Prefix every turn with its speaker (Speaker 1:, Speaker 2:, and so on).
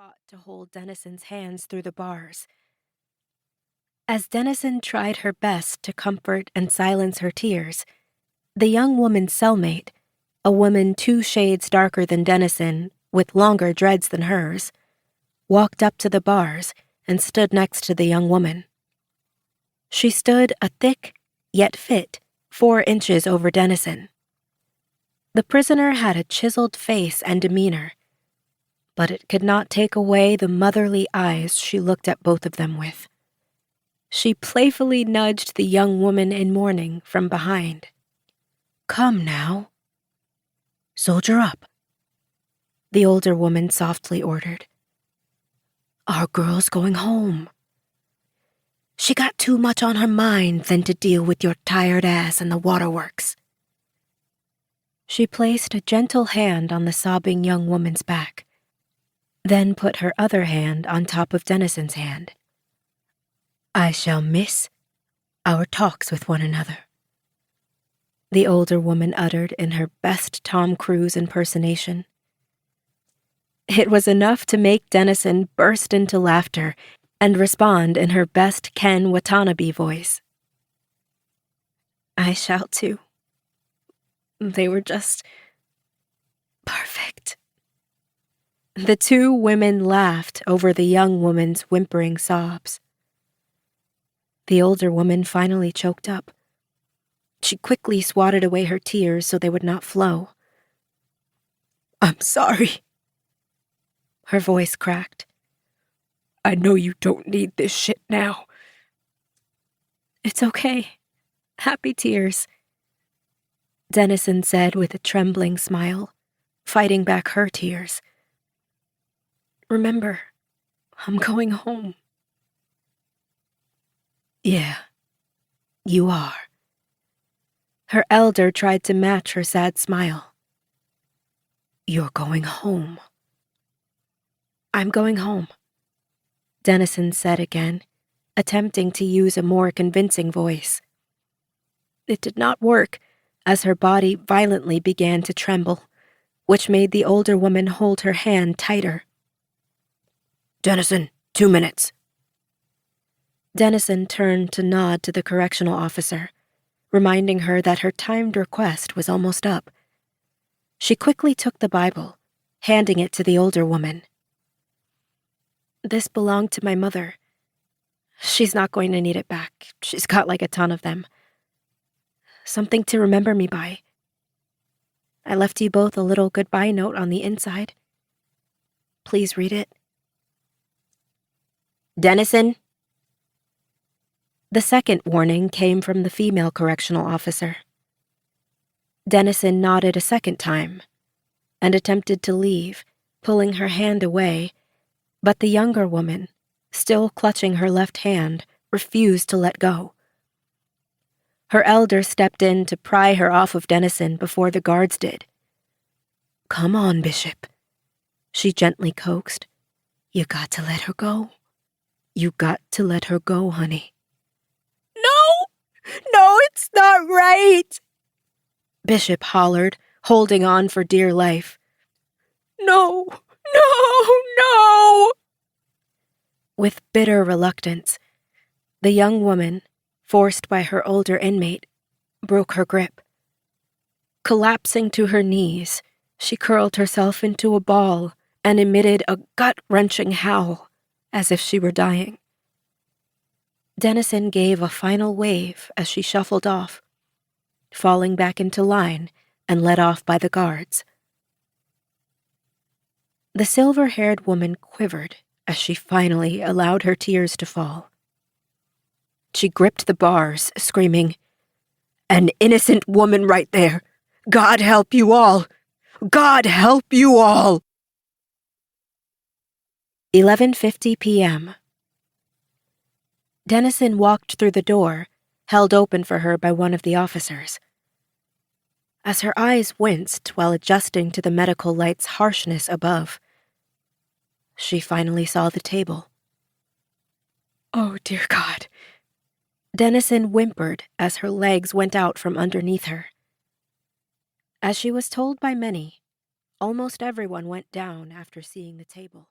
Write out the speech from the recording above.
Speaker 1: fought to hold Dennison's hands through the bars. As Dennison tried her best to comfort and silence her tears, the young woman's cellmate, a woman 2 shades darker than Dennison, with longer dreads than hers, walked up to the bars and stood next to the young woman. She stood a thick, yet fit, 4 inches over Dennison. The prisoner had a chiseled face and demeanor, but it could not take away the motherly eyes she looked at both of them with. She playfully nudged the young woman in mourning from behind. "Come now. Soldier up," the older woman softly ordered. "Our girl's going home. She got too much on her mind than to deal with your tired ass in the waterworks." She placed a gentle hand on the sobbing young woman's back, then put her other hand on top of Dennison's hand. "I shall miss our talks with one another," the older woman uttered in her best Tom Cruise impersonation. It was enough to make Dennison burst into laughter and respond in her best Ken Watanabe voice. "I shall too. They were just perfect." The 2 women laughed over the young woman's whimpering sobs. The older woman finally choked up. She quickly swatted away her tears so they would not flow. "I'm sorry." Her voice cracked. "I know you don't need this shit now." "It's okay. Happy tears," Dennison said with a trembling smile, fighting back her tears. "Remember, I'm going home." "Yeah, you are." Her elder tried to match her sad smile. "You're going home." "I'm going home," Dennison said again, attempting to use a more convincing voice. It did not work, as her body violently began to tremble, which made the older woman hold her hand tighter. "Dennison, 2 minutes." Dennison turned to nod to the correctional officer, reminding her that her timed request was almost up. She quickly took the Bible, handing it to the older woman. "This belonged to my mother. She's not going to need it back. She's got like a ton of them. Something to remember me by. I left you both a little goodbye note on the inside. Please read it." "Dennison?" The second warning came from the female correctional officer. Dennison nodded a second time and attempted to leave, pulling her hand away, but the younger woman, still clutching her left hand, refused to let go. Her elder stepped in to pry her off of Dennison before the guards did. "Come on, Bishop," she gently coaxed. "You got to let her go. You got to let her go, honey." "No, it's not right," Bishop hollered, holding on for dear life. "No, no." With bitter reluctance, the young woman, forced by her older inmate, broke her grip. Collapsing to her knees, she curled herself into a ball and emitted a gut-wrenching howl, as if she were dying. Dennison gave a final wave as she shuffled off, falling back into line and led off by the guards. The silver-haired woman quivered as she finally allowed her tears to fall. She gripped the bars, screaming, "An innocent woman right there! God help you all! God help you all!" 11:50 p.m. Dennison walked through the door, held open for her by one of the officers. As her eyes winced while adjusting to the medical light's harshness above, she finally saw the table. "Oh, dear God." Dennison whimpered as her legs went out from underneath her. As she was told by many, almost everyone went down after seeing the table.